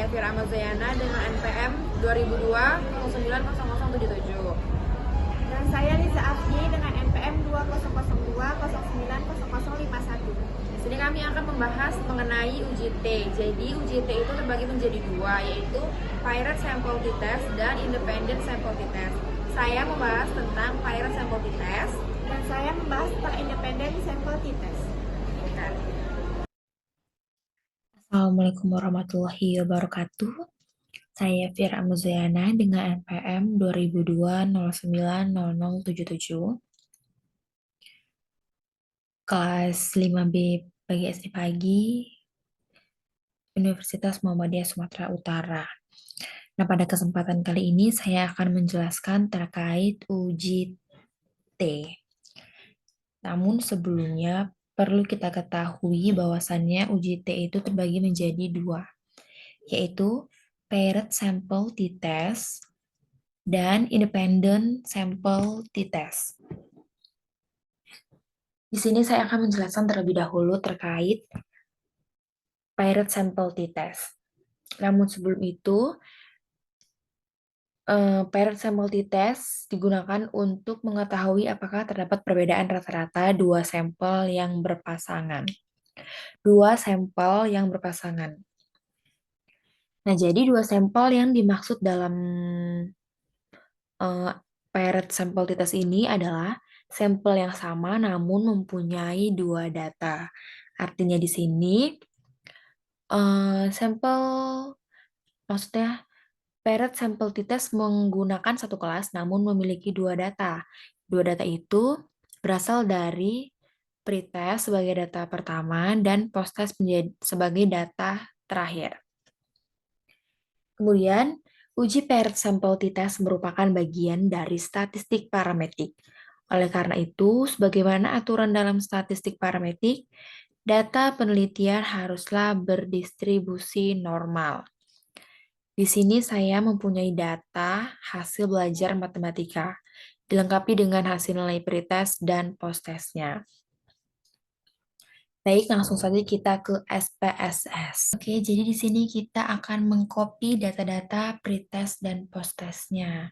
Fira Amazayana dengan NPM 2002 090077. Dan saya Liza Afyi dengan NPM 2002 090051. Di sini kami akan membahas mengenai uji T. Jadi uji T itu terbagi menjadi dua, yaitu Pirate Sample T-Test dan Independent Sample T-Test. Saya membahas tentang Pirate Sample T-Test. Dan saya membahas tentang Independent Sample T-Test. Assalamualaikum warahmatullahi wabarakatuh. Saya Fira Amazayana dengan NPM 2002 090077. Kelas 5B Pagi SD Pagi, Universitas Muhammadiyah Sumatera Utara. Nah, pada kesempatan kali ini saya akan menjelaskan terkait uji T. Namun sebelumnya perlu kita ketahui bahwasannya uji T itu terbagi menjadi dua, yaitu Paired Sample T-Test dan Independent Sample T-Test. Di sini saya akan menjelaskan terlebih dahulu terkait Paired Sample T-Test. Namun sebelum itu, Paired Sample T-Test digunakan untuk mengetahui apakah terdapat perbedaan rata-rata dua sampel yang berpasangan. Nah, jadi dua sampel yang dimaksud dalam paired sample t-test ini adalah sampel yang sama namun mempunyai dua data. Artinya di sini sampel, maksudnya paired sample t-test menggunakan satu kelas namun memiliki dua data. Dua data itu berasal dari pretest sebagai data pertama dan posttest sebagai data terakhir. Kemudian, uji paired sample t-test merupakan bagian dari statistik parametrik. Oleh karena itu, sebagaimana aturan dalam statistik parametrik, data penelitian haruslah berdistribusi normal. Di sini saya mempunyai data hasil belajar matematika, dilengkapi dengan hasil nilai pretest dan posttestnya. Baik, langsung saja kita ke SPSS. Oke, jadi di sini kita akan mengcopy data-data pretest dan posttestnya.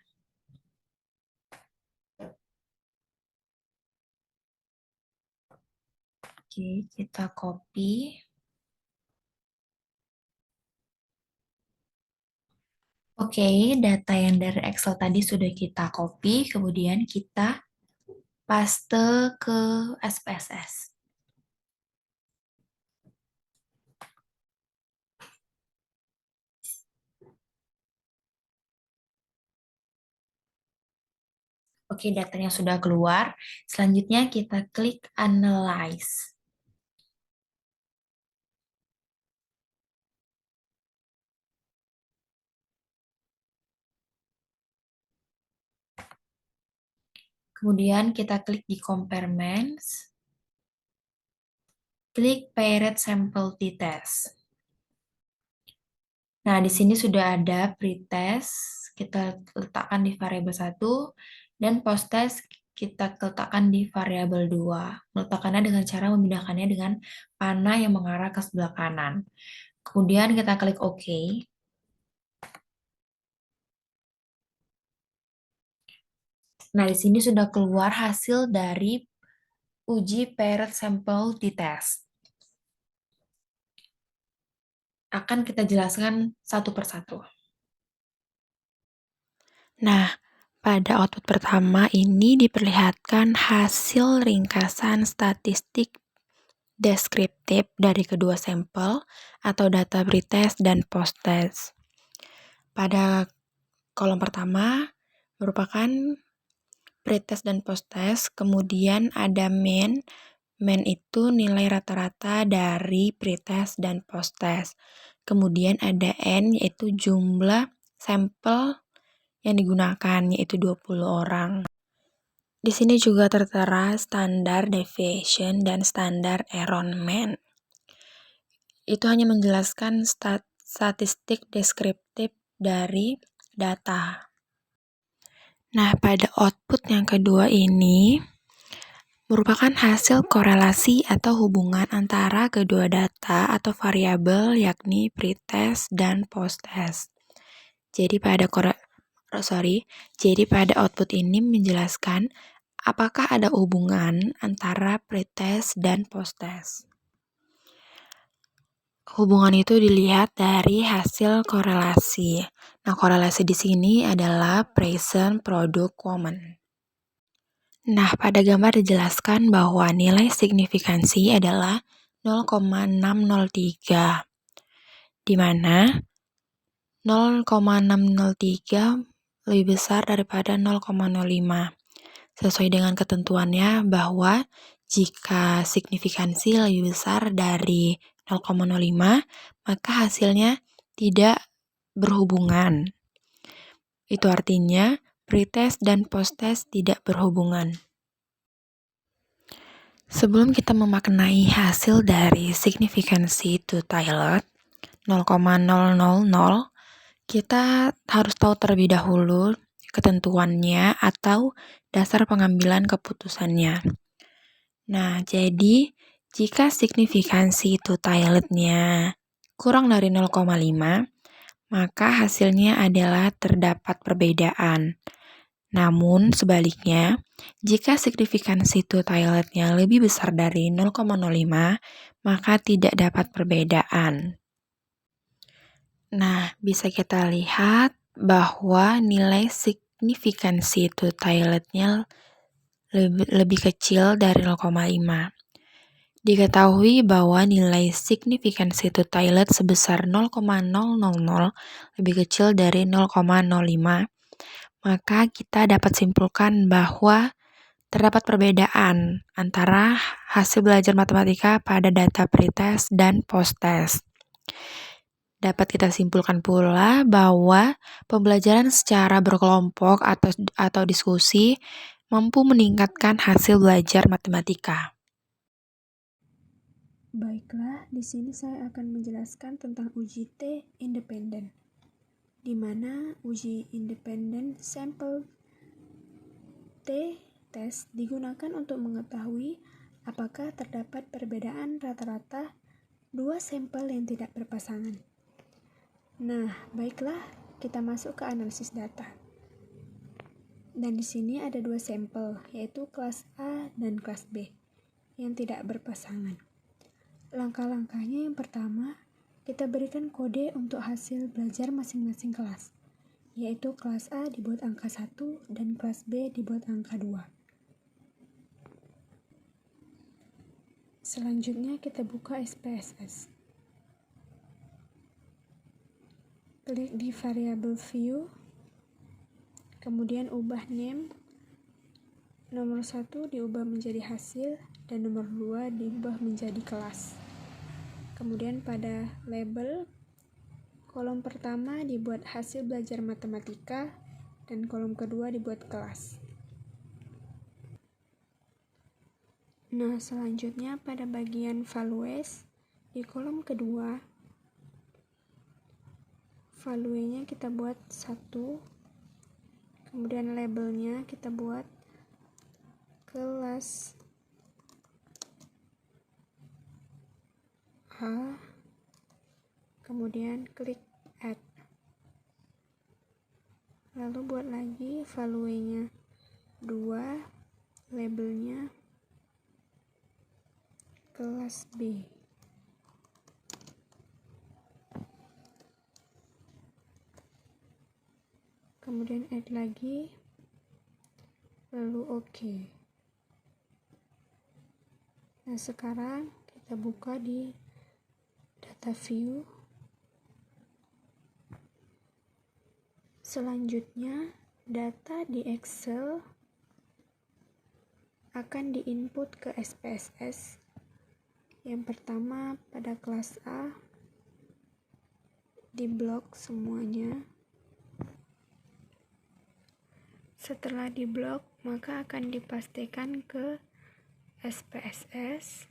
Oke, kita copy. Oke, data yang dari Excel tadi sudah kita copy, kemudian kita paste ke SPSS. Oke, datanya sudah keluar. Selanjutnya kita klik Analyze. Kemudian kita klik di Comparements. Klik Paired Sample T-Test. Nah, di sini sudah ada pretest, kita letakkan di variabel 1, dan posttest kita letakkan di variabel 2. Meletakkannya dengan cara memindahkannya dengan panah yang mengarah ke sebelah kanan. Kemudian kita klik OK. Nah, di sini sudah keluar hasil dari uji paired sample t-test. Akan kita jelaskan satu persatu. Nah, pada output pertama ini diperlihatkan hasil ringkasan statistik deskriptif dari kedua sampel atau data pretest dan posttest. Pada kolom pertama merupakan pretest dan posttest, kemudian ada mean. Mean itu nilai rata-rata dari pretest dan posttest. Kemudian ada N, yaitu jumlah sampel yang digunakan, yaitu 20 orang. Di sini juga tertera standar deviation dan standar error-mean. Itu hanya menjelaskan statistik deskriptif dari data. Nah, pada output yang kedua ini merupakan hasil korelasi atau hubungan antara kedua data atau variabel yakni pretest dan posttest. Jadi pada output ini menjelaskan apakah ada hubungan antara pretest dan posttest. Hubungan itu dilihat dari hasil korelasi. Nah, korelasi di sini adalah present product common. Nah, pada gambar dijelaskan bahwa nilai signifikansi adalah 0,603, di mana 0,603 lebih besar daripada 0,05. Sesuai dengan ketentuannya bahwa jika signifikansi lebih besar dari 0,05, maka hasilnya tidak berhubungan. Itu artinya pretest dan posttest tidak berhubungan. Sebelum kita memaknai hasil dari signifikansi two-tiled 0,000, kita harus tahu terlebih dahulu ketentuannya atau dasar pengambilan keputusannya. Nah, jadi jika signifikansi two-tilednya kurang dari 0,5, maka hasilnya adalah terdapat perbedaan. Namun sebaliknya, jika signifikansi two-tilednya lebih besar dari 0,05, maka tidak dapat perbedaan. Nah, bisa kita lihat bahwa nilai signifikansi two-tilednya lebih kecil dari 0,5. Diketahui bahwa nilai signifikansi two-tiled sebesar 0,000 lebih kecil dari 0,05, maka kita dapat simpulkan bahwa terdapat perbedaan antara hasil belajar matematika pada data pretest dan posttest. Dapat kita simpulkan pula bahwa pembelajaran secara berkelompok atau diskusi mampu meningkatkan hasil belajar matematika. Baiklah, di sini saya akan menjelaskan tentang uji T independen, di mana uji independen sampel T test digunakan untuk mengetahui apakah terdapat perbedaan rata-rata dua sampel yang tidak berpasangan. Nah, baiklah, kita masuk ke analisis data. Dan di sini ada dua sampel, yaitu kelas A dan kelas B, yang tidak berpasangan. Langkah-langkahnya yang pertama, kita berikan kode untuk hasil belajar masing-masing kelas, yaitu kelas A dibuat angka 1 dan kelas B dibuat angka 2. Selanjutnya kita buka SPSS. Klik di variabel view, kemudian ubah name, nomor 1 diubah menjadi hasil, dan nomor 2 diubah menjadi kelas. Kemudian pada label, kolom pertama dibuat hasil belajar matematika, dan kolom kedua dibuat kelas. Nah, selanjutnya pada bagian values, di kolom kedua, value-nya kita buat 1, kemudian labelnya kita buat kelas A, kemudian klik add, lalu buat lagi value-nya 2, labelnya kelas B. Kemudian add lagi, lalu OK. Nah, sekarang kita buka di data view. Selanjutnya, data di Excel akan diinput ke SPSS. Yang pertama pada kelas A, di blok semuanya. Setelah diblok, maka akan dipastikan ke SPSS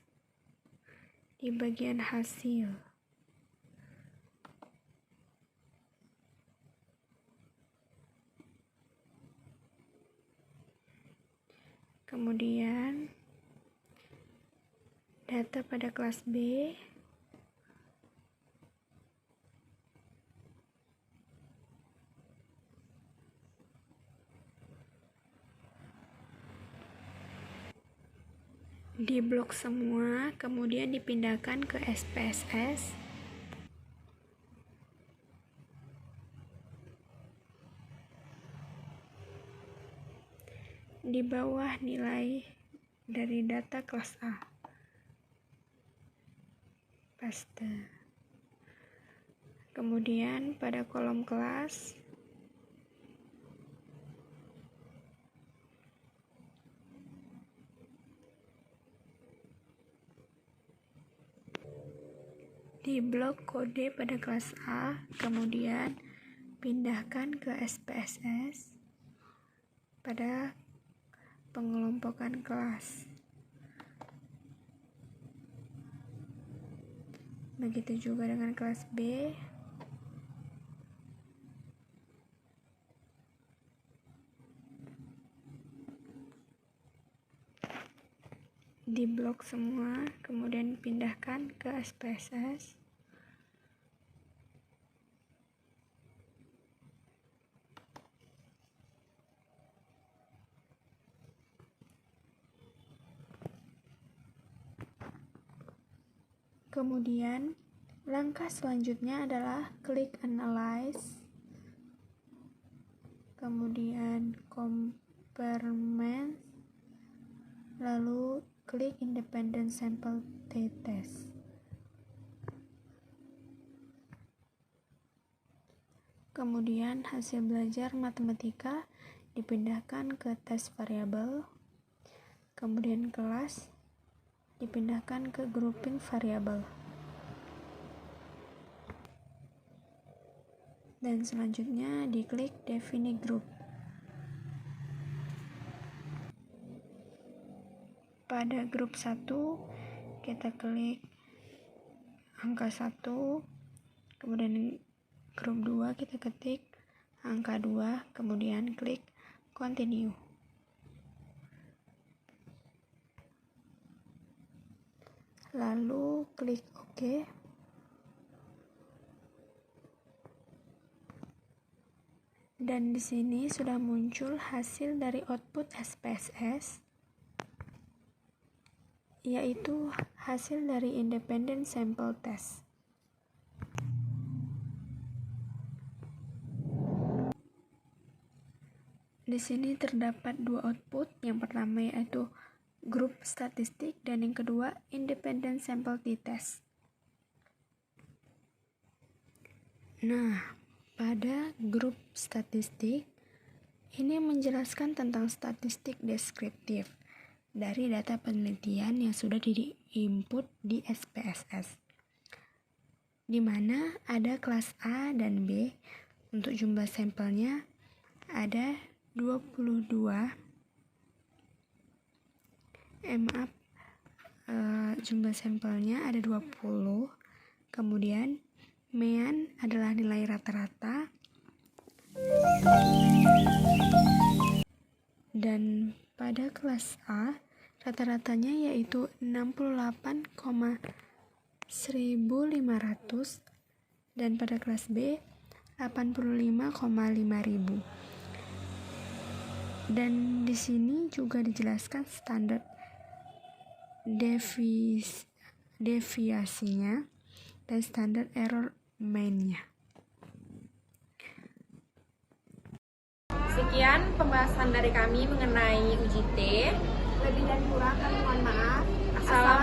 di bagian hasil. Kemudian Data pada kelas B. Diblok semua, kemudian dipindahkan ke SPSS. Di bawah nilai dari data kelas A. Paste. Kemudian pada kolom kelas di blok kode pada kelas A, kemudian pindahkan ke SPSS pada pengelompokan kelas. Begitu juga dengan kelas B. Diblok semua, kemudian pindahkan ke SPSS. Kemudian langkah selanjutnya adalah klik analyze, kemudian compare, lalu klik independent sample t-test. Kemudian hasil belajar matematika dipindahkan ke tes variabel, kemudian kelas dipindahkan ke grouping variabel. Dan selanjutnya diklik define group. Pada grup 1 kita klik angka 1, kemudian grup 2 kita ketik angka 2, kemudian klik continue. Lalu klik OK. Dan di sini sudah muncul hasil dari output SPSS, yaitu hasil dari independent sample test. Di sini terdapat dua output, yang pertama yaitu grup statistik dan yang kedua independent sample t-test. Nah, pada grup statistik ini menjelaskan tentang statistik deskriptif dari data penelitian yang sudah di-input di SPSS, di mana ada kelas A dan B. Untuk jumlah sampelnya ada 22. Jumlah sampelnya ada 20. Kemudian mean adalah nilai rata-rata, dan pada kelas A rata-ratanya yaitu 68,1500 dan pada kelas B 85,5000. Dan di sini juga dijelaskan standar deviasinya dan standar error mean-nya. Sekian pembahasan dari kami mengenai uji T. Lebih dan kurang kami mohon maaf. Assalamualaikum